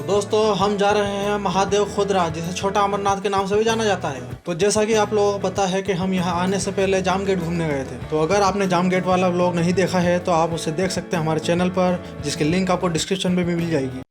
दोस्तों हम जा रहे हैं महादेव खुदरा, जिसे छोटा अमरनाथ के नाम से भी जाना जाता है। तो जैसा कि आप लोगों को पता है कि हम यहाँ आने से पहले जाम गेट घूमने गए थे। तो अगर आपने जाम गेट वाला व्लॉग नहीं देखा है तो आप उसे देख सकते हैं हमारे चैनल पर, जिसकी लिंक आपको डिस्क्रिप्शन में भी मिल जाएगी।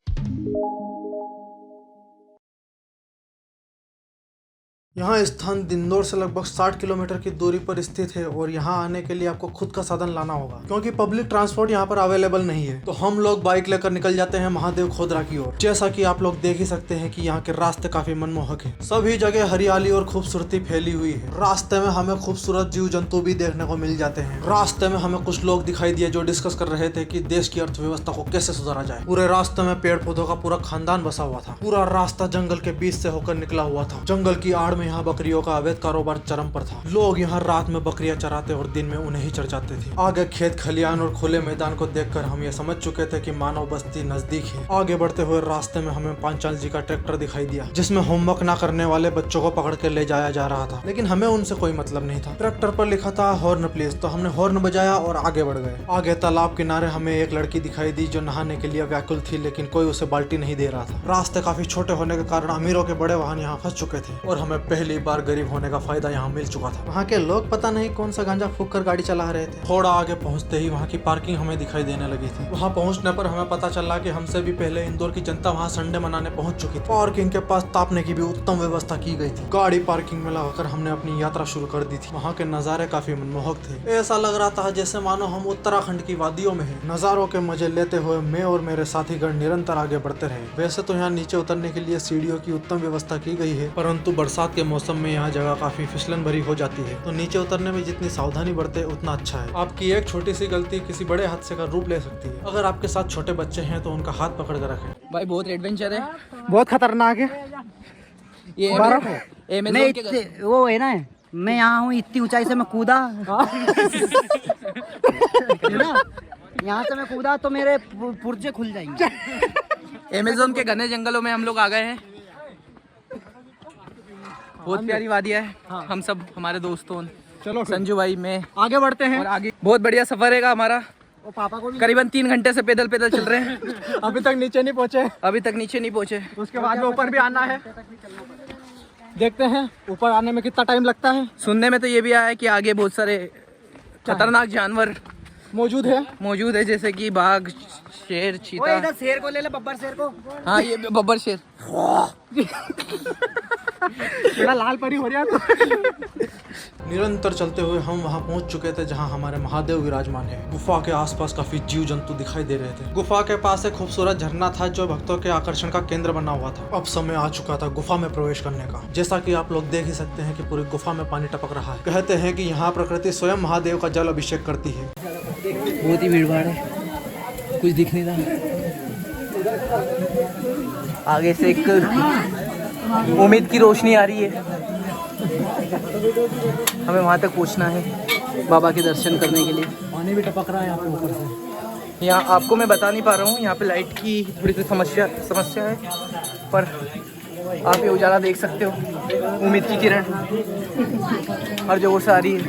यहाँ स्थान दिंदौर से लगभग 60 किलोमीटर की दूरी पर स्थित है और यहाँ आने के लिए आपको खुद का साधन लाना होगा, क्योंकि पब्लिक ट्रांसपोर्ट यहाँ पर अवेलेबल नहीं है। तो हम लोग बाइक लेकर निकल जाते हैं महादेव खोदरा की ओर। जैसा कि आप लोग देख ही सकते हैं कि यहाँ के रास्ते काफी मनमोहक है। सभी जगह हरियाली और खूबसूरती फैली हुई है। रास्ते में हमें खूबसूरत जीव जंतु भी देखने को मिल जाते हैं। रास्ते में हमें कुछ लोग दिखाई दिए जो डिस्कस कर रहे थे कि देश की अर्थव्यवस्था को कैसे सुधारा जाए। पूरे रास्ते में पेड़ पौधों का पूरा खानदान बसा हुआ था। पूरा रास्ता जंगल के बीच से होकर निकला हुआ था। जंगल की आड़ में यहाँ बकरियों का अवैध कारोबार चरम पर था। लोग यहाँ रात में बकरियां चराते और दिन में उन्हें ही चढ़ जाते थे। आगे खेत खलियान और खुले मैदान को देखकर हम ये समझ चुके थे कि मानव बस्ती नजदीक है। आगे बढ़ते हुए रास्ते में हमें पांचाल जी का ट्रैक्टर दिखाई दिया, जिसमें होमवर्क न करने वाले बच्चों को पकड़ के ले जाया जा रहा था। लेकिन हमें उनसे कोई मतलब नहीं था। ट्रैक्टर पर लिखा था हॉर्न प्लीज, तो हमने हॉर्न बजाया और आगे बढ़ गए। आगे तालाब किनारे हमें एक लड़की दिखाई दी जो नहाने के लिए व्याकुल थी, लेकिन कोई उसे बाल्टी नहीं दे रहा था। रास्ते काफी छोटे होने के कारण अमीरों के बड़े वाहन यहाँ फंस चुके थे और हमें पहली बार गरीब होने का फायदा यहाँ मिल चुका था। वहाँ के लोग पता नहीं कौन सा गांजा फूंक कर गाड़ी चला रहे थे। थोड़ा आगे पहुँचते ही वहाँ की पार्किंग हमें दिखाई देने लगी थी। वहाँ पहुँचने पर हमें पता चला कि हमसे भी पहले इंदौर की जनता वहाँ संडे मनाने पहुँच चुकी थी। पार्किंग के पास तापने की भी उत्तम व्यवस्था की गई थी। गाड़ी पार्किंग में लगाकर हमने अपनी यात्रा शुरू कर दी थी। वहाँ के नज़ारे काफी मनमोहक थे। ऐसा लग रहा था जैसे मानो हम उत्तराखंड की वादियों में हैं। नज़ारों के मजे लेते हुए मैं और मेरे साथीगण निरंतर आगे बढ़ते रहे। वैसे तो यहाँ नीचे उतरने के लिए सीढ़ियों की उत्तम व्यवस्था की गई है, परंतु बरसात के मौसम में यहाँ जगह काफी फिसलन भरी हो जाती है। तो नीचे उतरने में जितनी सावधानी बरते उतना अच्छा है। आपकी एक छोटी सी गलती किसी बड़े हादसे का रूप ले सकती है। अगर आपके साथ छोटे बच्चे हैं तो उनका हाथ पकड़ कर रखें। भाई बहुत एडवेंचर है, बहुत खतरनाक है। ये बर्फ है। अमेज़न के वो है ना, मैं यहाँ हूँ, इतनी ऊंचाई से मैं कूदा ना, यहाँ से मैं कूदा तो मेरे पुर्जे खुल जाएंगे। अमेज़न के घने जंगलों में हम लोग आ गए हैं। बहुत प्यारी वादियाँ है। हाँ। हम सब हमारे दोस्तों, चलो संजू भाई, मैं आगे बढ़ते हैं और आगे बहुत बढ़िया सफर है हमारा। और पापा को भी करीबन 3 घंटे से पैदल चल रहे हैं। अभी तक नीचे नहीं पहुँचे। उसके बाद में ऊपर भी आना है। देखते हैं ऊपर आने में कितना टाइम लगता है। सुनने में तो ये भी आया है कि आगे बहुत सारे खतरनाक जानवर मौजूद है, जैसे कि बाघ, शेर, चीता। इधर शेर को ले ले, बब्बर शेर को। हाँ, ये बब्बर शेर। मेरा लाल परी हो रहा है। निरंतर चलते हुए हम वहां पहुंच चुके थे जहां हमारे महादेव विराजमान है। गुफा के आसपास काफी जीव जंतु दिखाई दे रहे थे। गुफा के पास एक खूबसूरत झरना था जो भक्तों के आकर्षण का केंद्र बना हुआ था। अब समय आ चुका था गुफा में प्रवेश करने का। जैसा कि आप लोग देख ही सकते हैं कि पूरी गुफा में पानी टपक रहा है। कहते हैं कि यहाँ प्रकृति स्वयं महादेव का जल अभिषेक करती है। बहुत ही भीड़ भाड़ है, कुछ दिख नहीं रहा। आगे से एक उम्मीद की रोशनी आ रही है। हमें वहाँ तक पहुँचना है बाबा के दर्शन करने के लिए। पानी भी टपक रहा है यहाँ पे ऊपर से। यहाँ आपको मैं बता नहीं पा रहा हूँ, यहाँ पे लाइट की थोड़ी सी समस्या है, पर आप ये उजाला देख सकते हो। उम्मीद की किरण हर जगह से आ रही है।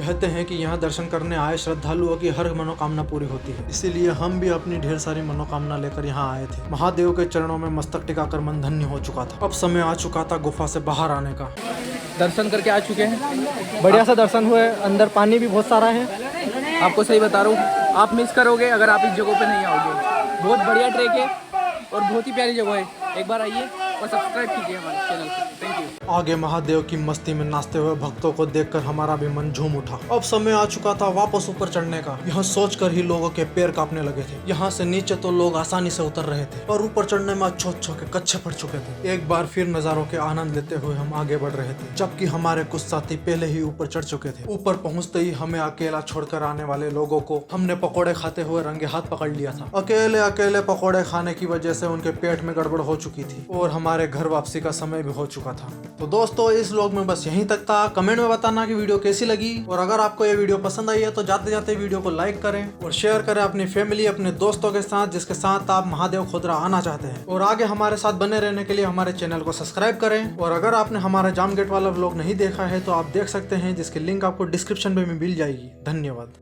कहते हैं कि यहाँ दर्शन करने आए श्रद्धालुओं की हर मनोकामना पूरी होती है। इसीलिए हम भी अपनी ढेर सारी मनोकामना लेकर यहाँ आए थे। महादेव के चरणों में मस्तक टिकाकर मन धन्य हो चुका था। अब समय आ चुका था गुफा से बाहर आने का। दर्शन करके आ चुके हैं, बढ़िया सा दर्शन हुए। अंदर पानी भी बहुत सारा है। आपको सही बता रहा हूँ, आप मिस करोगे अगर आप इस जगह पे नहीं आओगे। बहुत बढ़िया ट्रैक है और बहुत ही प्यारी जगह है। एक बार आइए और सब्सक्राइब कीजिए हमारे चैनल को। Thank you. आगे महादेव की मस्ती में नाचते हुए भक्तों को देखकर हमारा भी मन झूम उठा। अब समय आ चुका था वापस ऊपर चढ़ने का। यह सोचकर ही लोगों के पैर कांपने लगे थे। यहाँ से नीचे तो लोग आसानी से उतर रहे थे और ऊपर चढ़ने में अच्छो के कच्चे पड़ चुके थे। एक बार फिर नजारों के आनंद लेते हुए हम आगे बढ़ रहे थे, जबकि हमारे कुछ साथी पहले ही ऊपर चढ़ चुके थे। ऊपर पहुँचते ही हमें अकेला छोड़कर आने वाले लोगों को हमने पकौड़े खाते हुए रंगे हाथ पकड़ लिया था। अकेले पकौड़े खाने की वजह से उनके पेट में गड़बड़ हो चुकी थी और हमारे घर वापसी का समय भी हो चुका था। तो दोस्तों इस व्लॉग में बस यहीं तक था। कमेंट में बताना कि वीडियो कैसी लगी, और अगर आपको ये वीडियो पसंद आई है तो जाते जाते वीडियो को लाइक करें और शेयर करें अपनी फैमिली, अपने दोस्तों के साथ जिसके साथ आप महादेव खोदरा आना चाहते हैं। और आगे हमारे साथ बने रहने के लिए हमारे चैनल को सब्सक्राइब करें। और अगर आपने हमारा जाम गेट वाला व्लॉग नहीं देखा है तो आप देख सकते हैं, जिसकी लिंक आपको डिस्क्रिप्शन में मिल जाएगी। धन्यवाद।